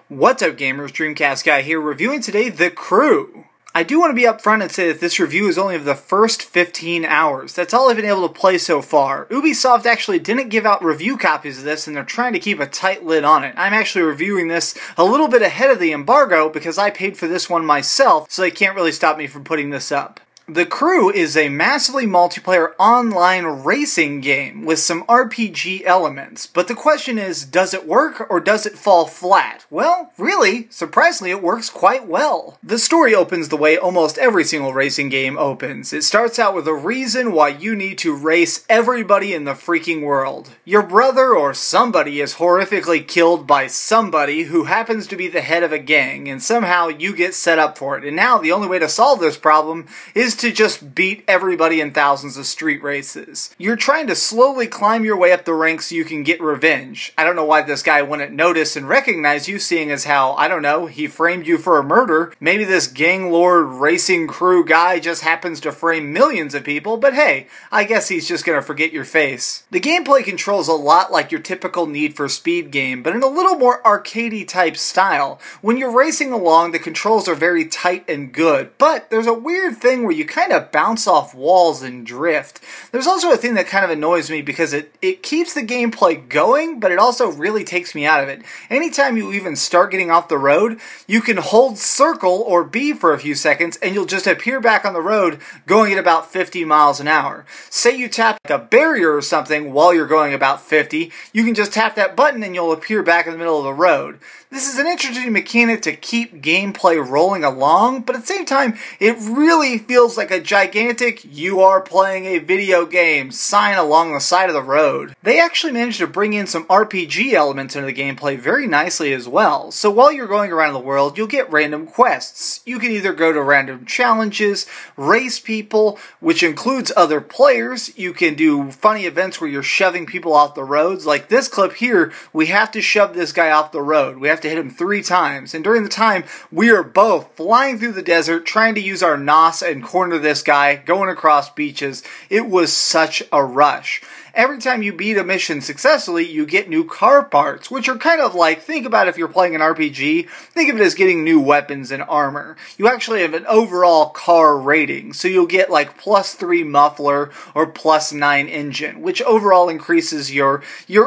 What's up gamers, DreamcastGuy here, reviewing today The Crew. I do want to be upfront and say that this review is only of the first 15 hours. That's all I've been able to play so far. Ubisoft actually didn't give out review copies of this and they're trying to keep a tight lid on it. I'm actually reviewing this a little bit ahead of the embargo because I paid for this one myself, so they can't really stop me from putting this up. The Crew is a massively multiplayer online racing game with some RPG elements, but the question is, does it work or does it fall flat? Well, really, surprisingly, it works quite well. The story opens the way almost every single racing game opens. It starts out with a reason why you need to race everybody in the freaking world. Your brother or somebody is horrifically killed by somebody who happens to be the head of a gang, and somehow you get set up for it. And now the only way to solve this problem is to just beat everybody in thousands of street races. You're trying to slowly climb your way up the ranks so you can get revenge. I don't know why this guy wouldn't notice and recognize you, seeing as how, I don't know, he framed you for a murder. Maybe this gang lord racing crew guy just happens to frame millions of people, but hey, I guess he's just gonna forget your face. The gameplay controls a lot like your typical Need for Speed game, but in a little more arcadey type style. When you're racing along, the controls are very tight and good, but there's a weird thing where you kind of bounce off walls and drift. There's also a thing that kind of annoys me because it keeps the gameplay going, but it also really takes me out of it. Anytime you even start getting off the road, you can hold circle or B for a few seconds and you'll just appear back on the road going at about 50 miles an hour. Say you tap a barrier or something while you're going about 50, you can just tap that button and you'll appear back in the middle of the road. This is an interesting mechanic to keep gameplay rolling along, but at the same time, it really feels like a gigantic "you are playing a video game" sign along the side of the road. They actually managed to bring in some RPG elements into the gameplay very nicely as well. So while you're going around the world, you'll get random quests. You can either go to random challenges, race people, which includes other players. You can do funny events where you're shoving people off the roads. Like this clip here, we have to shove this guy off the road. We have to hit him 3 times, and during the time we are both flying through the desert trying to use our NOS and corner this guy, going across beaches. It was such a rush. Every time you beat a mission successfully, you get new car parts, which are kind of like, think about if you're playing an RPG, think of it as getting new weapons and armor. You actually have an overall car rating, so you'll get like +3 muffler or +9 engine, which overall increases your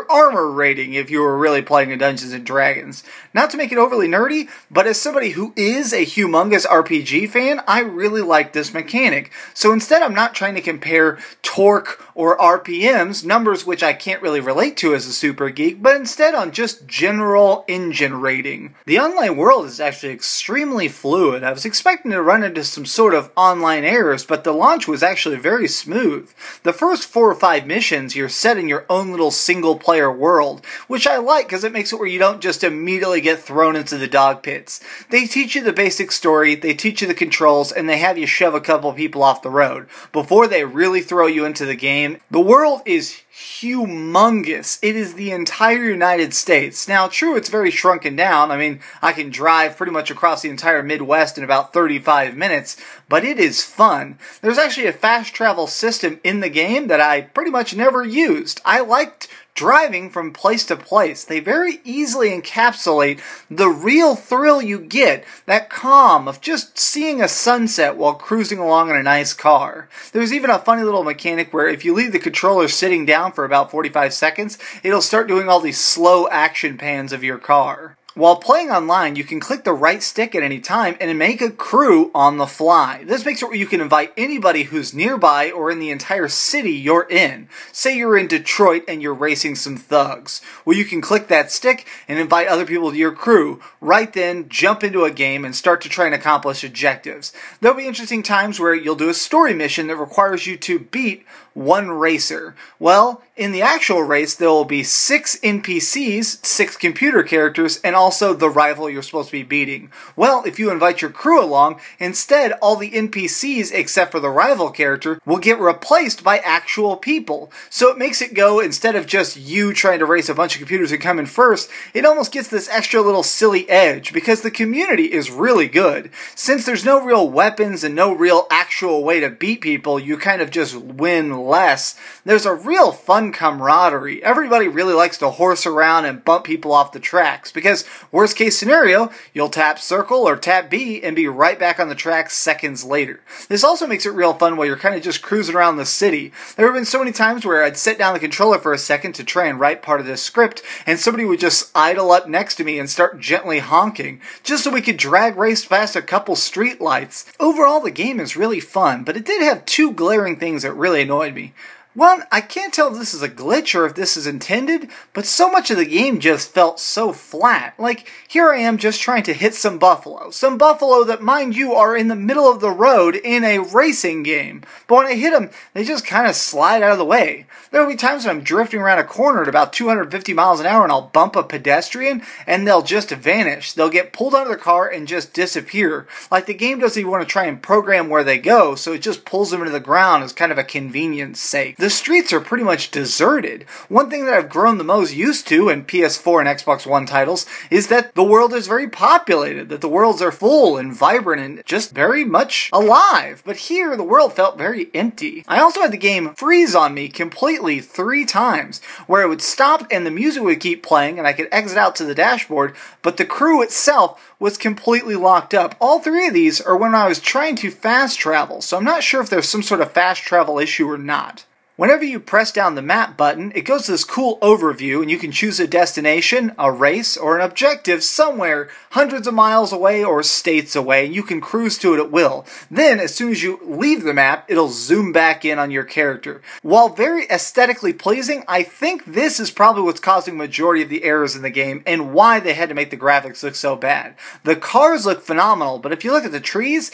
armor rating if you were really playing a Dungeons & Dragons. Not to make it overly nerdy, but as somebody who is a humongous RPG fan, I really like this mechanic. So instead, I'm not trying to compare torque or RPMs, numbers which I can't really relate to as a super geek, but instead on just general engine rating. The online world is actually extremely fluid. I was expecting to run into some sort of online errors, but the launch was actually very smooth. The first 4 or 5 missions, you're set in your own little single player world, which I like because it makes it where you don't just immediately get thrown into the dog pits. They teach you the basic story, they teach you the controls, and they have you shove a couple people off the road before they really throw you into the game. The world is humongous. It is the entire United States. Now, true, it's very shrunken down. I mean, I can drive pretty much across the entire Midwest in about 35 minutes, but it is fun. There's actually a fast travel system in the game that I pretty much never used. I liked driving from place to place. They very easily encapsulate the real thrill you get, that calm of just seeing a sunset while cruising along in a nice car. There's even a funny little mechanic where if you leave the controller sitting down for about 45 seconds, it'll start doing all these slow action pans of your car. While playing online, you can click the right stick at any time and make a crew on the fly. This makes it where you can invite anybody who's nearby or in the entire city you're in. Say you're in Detroit and you're racing some thugs. Well, you can click that stick and invite other people to your crew. Right then, jump into a game and start to try and accomplish objectives. There'll be interesting times where you'll do a story mission that requires you to beat one racer. Well, in the actual race, there will be 6 NPCs, 6 computer characters, and also the rival you're supposed to be beating. Well, if you invite your crew along, instead all the NPCs except for the rival character will get replaced by actual people. So it makes it go, instead of just you trying to race a bunch of computers and come in first, it almost gets this extra little silly edge because the community is really good. Since there's no real weapons and no real actual way to beat people, you kind of just win less. There's a real fun camaraderie. Everybody really likes to horse around and bump people off the tracks because, worst case scenario, you'll tap circle or tap B and be right back on the track seconds later. This also makes it real fun while you're kind of just cruising around the city. There have been so many times where I'd set down the controller for a second to try and write part of this script, and somebody would just idle up next to me and start gently honking, just so we could drag race past a couple street lights. Overall, the game is really fun, but it did have 2 glaring things that really annoyed me. One, I can't tell if this is a glitch or if this is intended, but so much of the game just felt so flat. Like, here I am just trying to hit some buffalo that, mind you, are in the middle of the road in a racing game. But when I hit them, they just kind of slide out of the way. There will be times when I'm drifting around a corner at about 250 miles an hour and I'll bump a pedestrian and they'll just vanish. They'll get pulled out of their car and just disappear. Like, the game doesn't even want to try and program where they go, so it just pulls them into the ground as kind of a convenience sake. The streets are pretty much deserted. One thing that I've grown the most used to in PS4 and Xbox One titles is that the world is very populated, that the worlds are full and vibrant and just very much alive. But here, the world felt very empty. I also had the game freeze on me completely 3 times, where it would stop and the music would keep playing and I could exit out to the dashboard, but the crew itself was completely locked up. All 3 of these are when I was trying to fast travel, so I'm not sure if there's some sort of fast travel issue or not. Whenever you press down the map button, it goes to this cool overview and you can choose a destination, a race, or an objective somewhere hundreds of miles away or states away, and you can cruise to it at will. Then, as soon as you leave the map, it'll zoom back in on your character. While very aesthetically pleasing, I think this is probably what's causing the majority of the errors in the game and why they had to make the graphics look so bad. The cars look phenomenal, but if you look at the trees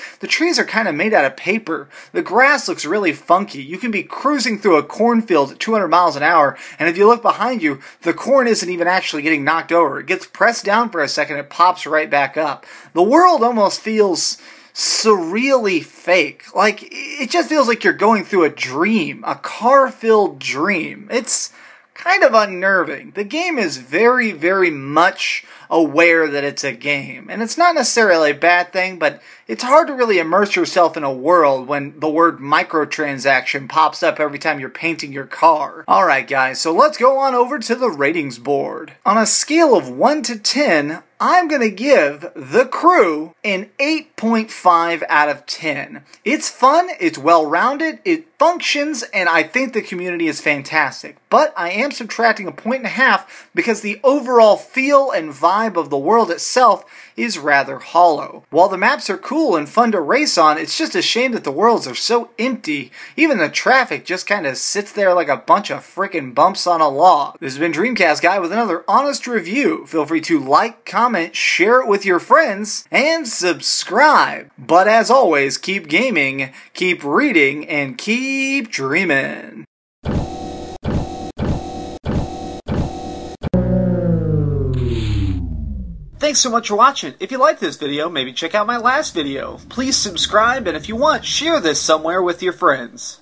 are kind of made out of paper. The grass looks really funky. You can be cruising through a cornfield at 200 miles an hour, and if you look behind you, the corn isn't even actually getting knocked over. It gets pressed down for a second, it pops right back up. The world almost feels surreally fake. Like, it just feels like you're going through a dream, a car-filled dream. It's kind of unnerving. The game is very, very much aware that it's a game. And it's not necessarily a bad thing, but it's hard to really immerse yourself in a world when the word microtransaction pops up every time you're painting your car. Alright guys, so let's go on over to the ratings board. On a scale of 1 to 10, I'm going to give The Crew an 8.5 out of 10. It's fun, it's well-rounded, it functions, and I think the community is fantastic. But I am subtracting a 1.5 because the overall feel and vibe of the world itself is rather hollow. While the maps are cool and fun to race on, it's just a shame that the worlds are so empty. Even the traffic just kind of sits there like a bunch of frickin' bumps on a log. This has been DreamcastGuy with another honest review. Feel free to like, comment, share it with your friends, and subscribe. But as always, keep gaming, keep reading, and keep dreaming. Thanks so much for watching. If you liked this video, maybe check out my last video. Please subscribe, and if you want, share this somewhere with your friends.